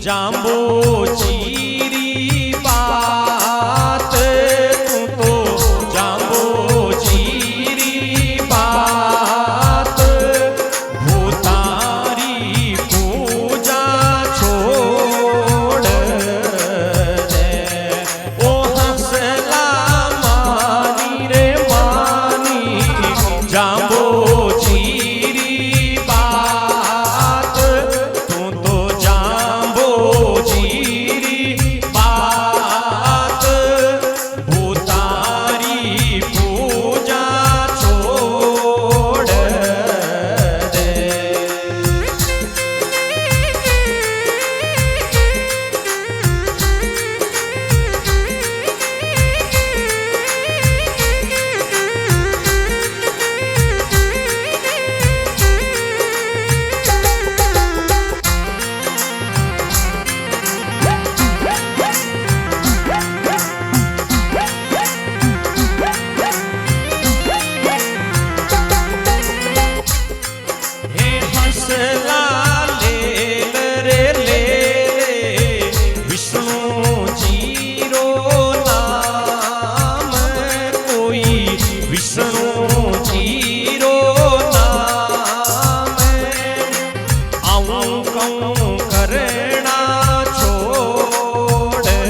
जांबो चीरी बात तू तो जांबो चीरी बात भूतारी पूजा छोड़ दे ओ हंसला मानी रे मानी जांबो चीरी बात तू तो जांबो चीरी बात भूतारी पूजा छोड़ दे। हे हंसला ले रे ले विष्णु जीरो नाम कोई विष्णु जीरो नाम आऊं कहूं करना छोड़ दे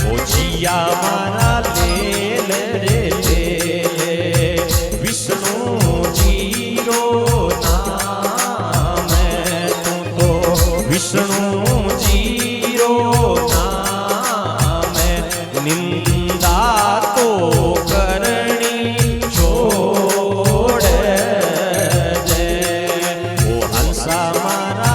ओ जिया मारा ले रे ले विष्णु जीरो नाम तू तो विष्णु जीरो नाम निंदा तो करनी छोड़ दे ओ हंसा मारा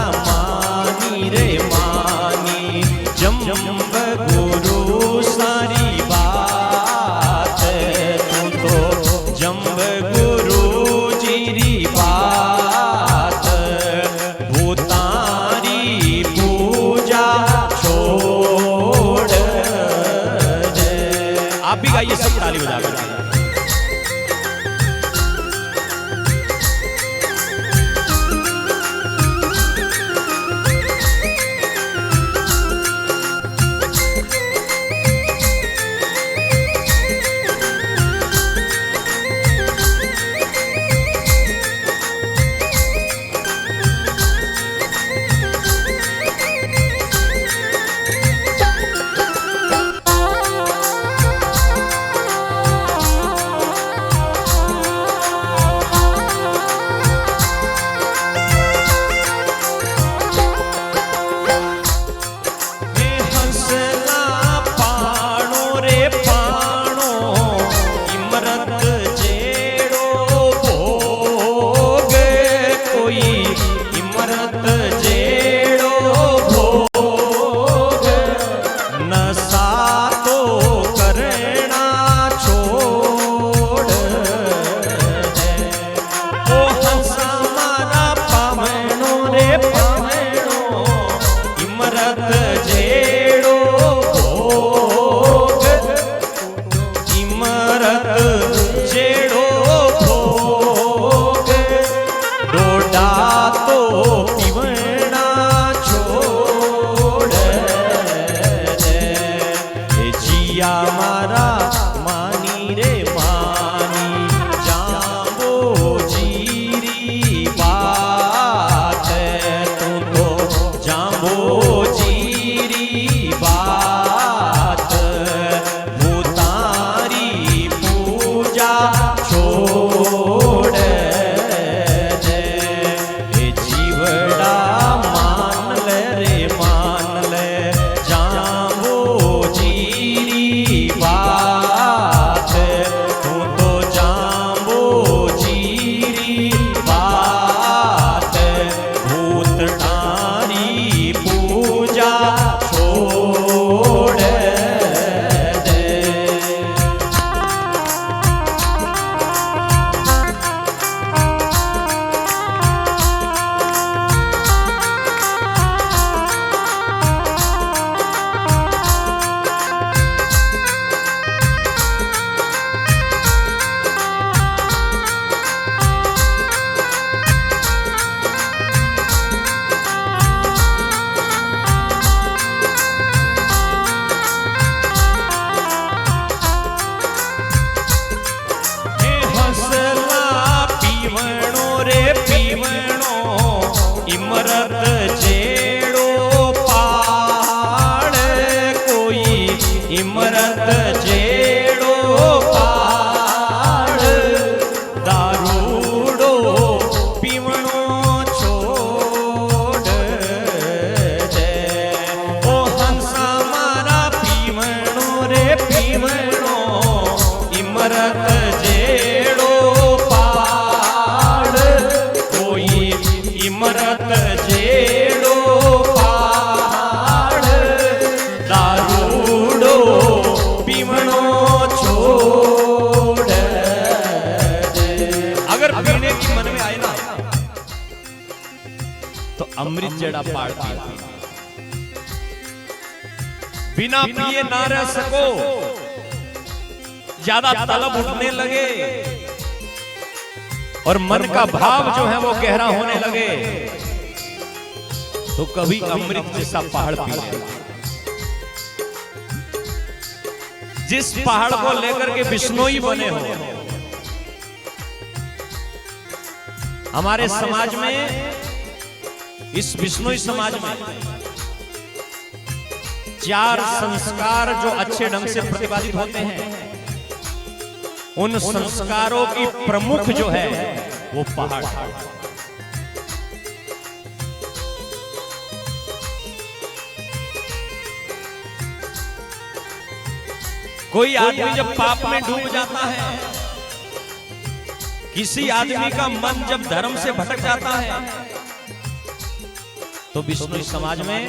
इमरत जेड़ो पहाड़ दारूड़ो पीवणो छोड़ दे। अगर पीने की मन में आए ना तो अमृत जेड़ा पहाड़ पियो। बिना पिए ना रह सको, ज्यादा तलब उठने लगे और मन का भाव जो है वो गहरा होने लगे तो कभी अमृत जैसा पहाड़ पी ले। जिस पहाड़ को लेकर के बिश्नोई बने हो, हमारे समाज में, इस बिश्नोई समाज में 4 संस्कार जो अच्छे ढंग से प्रतिपादित होते हैं, उन संस्कारों की प्रमुख जो है वो पहाड़। कोई आदमी जब पाप में डूब जाता है, किसी आदमी का मन जब धर्म से भटक जाता है, तो बिश्नोई समाज में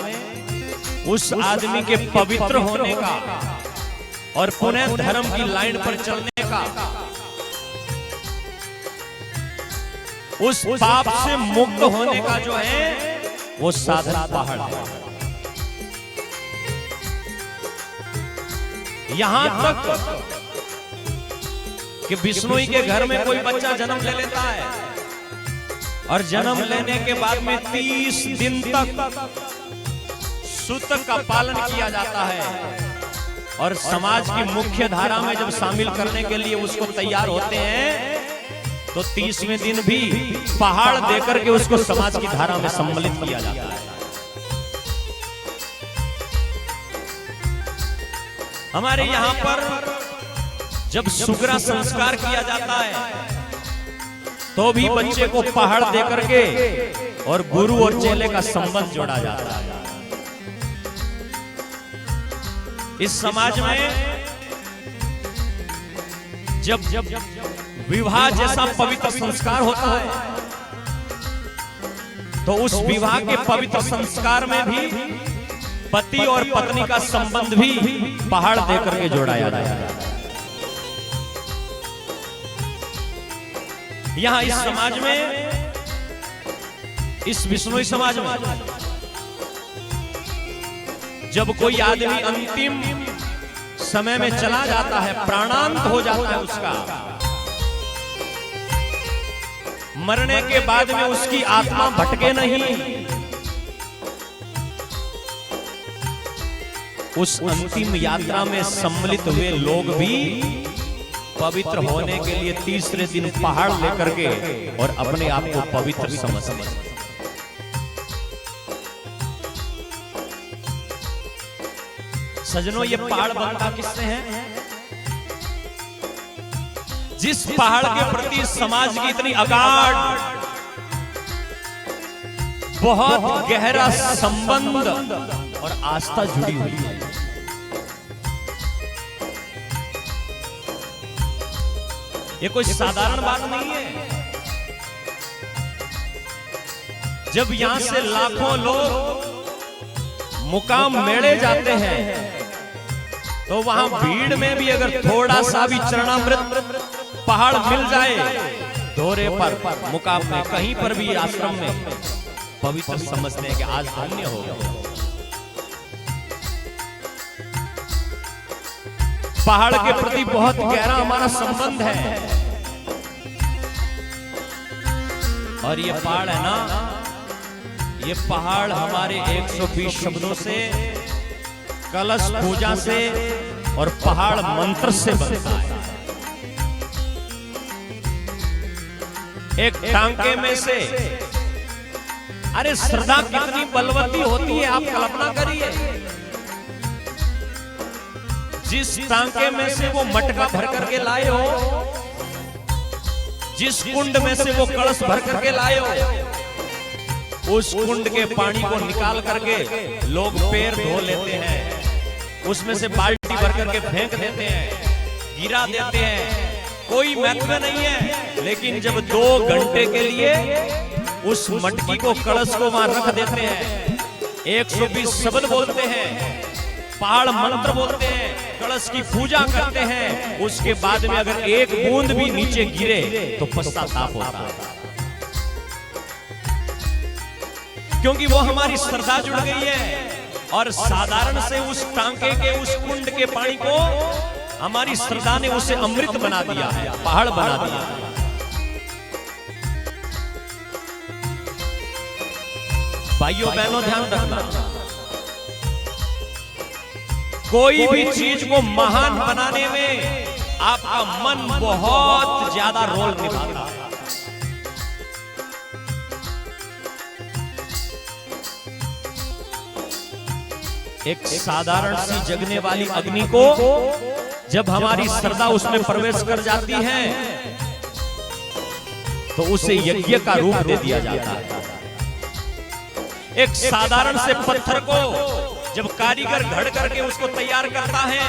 उस आदमी के पवित्र होने का और पुनः धर्म की लाइन पर चलने का, उस पाप से मुक्त होने का जो है वो साधन पहाड़ है। यहां तक कि बिश्नोई के घर में कोई बच्चा जन्म ले लेता है और जन्म लेने के बाद में 30 दिन तक सूतक का पालन किया जाता है और समाज की मुख्य धारा में जब शामिल करने के लिए उसको तैयार होते हैं तो 30वें दिन भी पहाड़ देकर के उसको समाज की धारा में सम्मिलित किया जाता है। हमारे यहां पर जब सुगरा संस्कार किया जाता है तो भी बच्चे को पहाड़ देकर के और गुरु और चेले का संबंध जोड़ा जाता है। इस समाज में जब विवाह जैसा पवित्र संस्कार होता है तो उस विवाह के पवित्र संस्कार में भी पति और पत्नी का संबंध भी पहाड़ देकर के जोड़ाया जाता है। यहां इस समाज में, इस बिश्नोई समाज में जब कोई आदमी अंतिम समय में चला जाता है, प्राणांत हो जाता है उसका, मरने के बाद में उसकी आत्मा भटके नहीं, उस अंतिम यात्रा में सम्मिलित हुए लोग भी पवित्र होने के लिए 3रे दिन पहाड़ लेकर के और अपने आप को पवित्र समझते हैं। सजनों, ये पहाड़ बनता किससे है? जिस पहाड़ के प्रति समाज की इतनी अगाध, बहुत गहरा संबंध और आस्था जुड़ी हुई है। ये कोई साधारण बात नहीं है। जब यहां से लाखों लोग मुकाम मेले जाते हैं तो वहां भीड़ में भी अगर थोड़ा सा भी चरणामृत पहाड़ मिल जाए दौरे पर, मुकाम में, कहीं पर भी आश्रम में, पवित्र समझते हैं कि आज धन्य हो गया। पहाड़ के प्रति बहुत गहरा हमारा संबंध है और ये पहाड़ है ना, ये पहाड़ हमारे 120 शब्दों से, कलश पूजा से और पहाड़ मंत्र से बनता है। एक टांके में से, अरे श्रद्धा कितनी बलवती होती है आप कल्पना करिए। जिस टांके में से वो मटका भर करके लाए हो, जिस कुंड में से वो कलश भर करके लाए हो, उस कुंड के पानी को निकाल करके लोग पैर धो लेते हैं, उसमें से बाल्टी भर करके फेंक देते हैं, गिरा देते हैं, कोई महत्व नहीं है। लेकिन जब 2 घंटे के लिए उस मटकी को, कलश को वहां रख देते हैं, 120 शब्द बोलते हैं, पहाड़ मंत्र बोलते हैं, कलश की पूजा करते हैं। उसके बाद में अगर एक बूंद भी नीचे गिरे तो पश्चाताप होता है, क्योंकि वो हमारी श्रद्धा जुड़ गई है। और साधारण से उस टांके के, उस कुंड के पानी को हमारी श्रद्धा ने उसे अमृत बना दिया है, पहाड़ बना दिया है। भाइयों बहनों ध्यान रखना, कोई भी चीज को महान बनाने में आपका मन बहुत ज्यादा रोल निभाता है। एक साधारण सी जगने वाली अग्नि को जब हमारी श्रद्धा उसमें प्रवेश कर जाती है तो उसे यज्ञ का रूप दे दिया जाता है। एक साधारण से पत्थर को जब कारीगर घड़ करके उसको तैयार करता है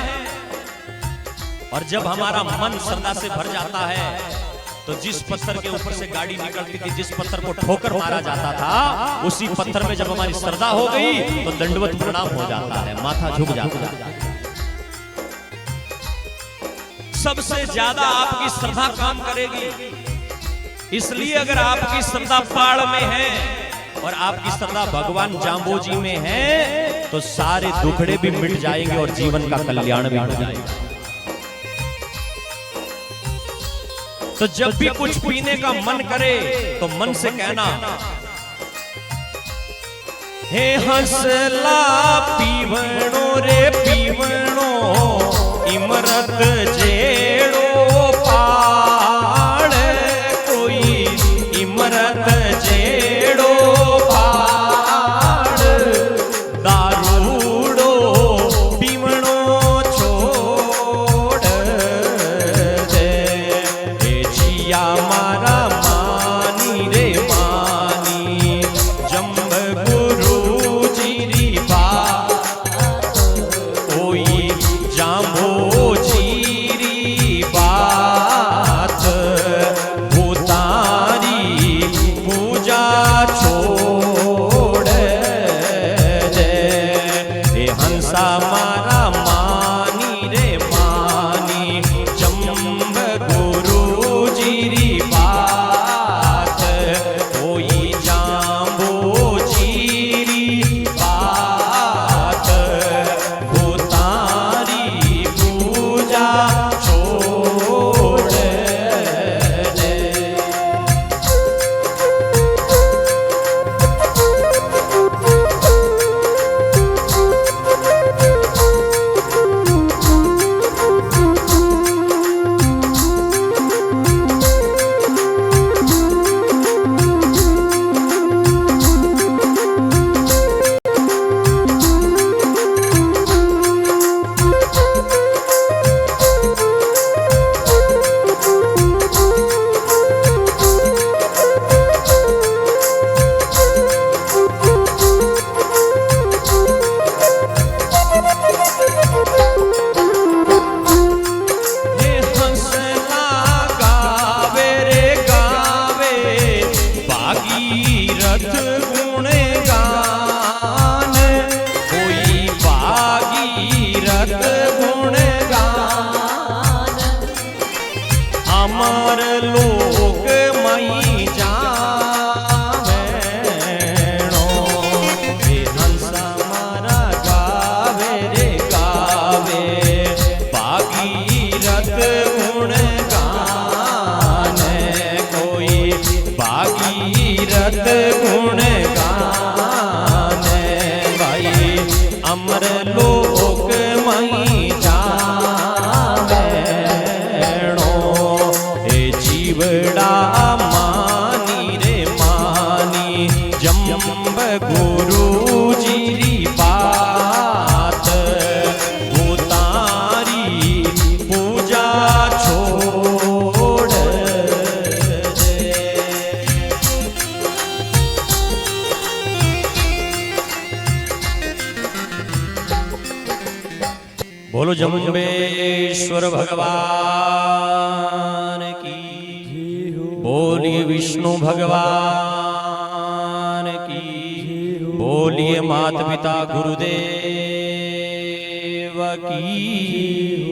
और जब हमारा मन श्रद्धा से भर जाता है तो जिस पत्थर के ऊपर से गाड़ी निकलती थी, जिस पत्थर को ठोकर मारा जाता था, उसी पत्थर में जब हमारी श्रद्धा हो गई तो दंडवत प्रणाम हो जाता है, माथा झुक जाता है। सबसे ज्यादा आपकी श्रद्धा काम करेगी। इसलिए अगर आपकी श्रद्धा पहाड़ में है और आपकी श्रद्धा भगवान जाम्बोजी में है तो सारे दुखड़े भी मिट जाएंगे और जीवन का कल्याण भी हो जाएगा। तो जब भी कुछ पीने का मन करे तो मन से कहना, हे हंसला पीवणो रे पीवणो, इमरत जेड़ो पाड़, कोई इमरत जेड़ो पाड़, दारूड़ो पीवणो छोड़ दे, जिया मारा मानी रे मानी, जम्ब गुरु जीरी बात, कोई जाम्बो जीरी बात, भूतारी पूजा छोड़ दे, हंसा मारा मानी रे मानी, जम्ब गुरु जीरी बात, कोई जाम्बो जीरी बात, भूतारी पूजा छोड़ दे। हे हंसला गावे रे गावे, भागीरथ गुण गान, कोई भागीरथ गुण गान, अमर लोक मई जावेणो, हे हंसा मारा गावे रे गावे, भागीरथ गुण गान, कोई भागीरथ गुण गान, भाई अमर लोक मई जावेणो, हे जीवड़ा मानी रे मानी, जम्ब गुरु जीरी बात, भूतारी पूजा छोड़ दे। बोलो जम्बेश्वर भगवान की, बोलिए विष्णु भगवान बोलिए माता पिता गुरुदेव की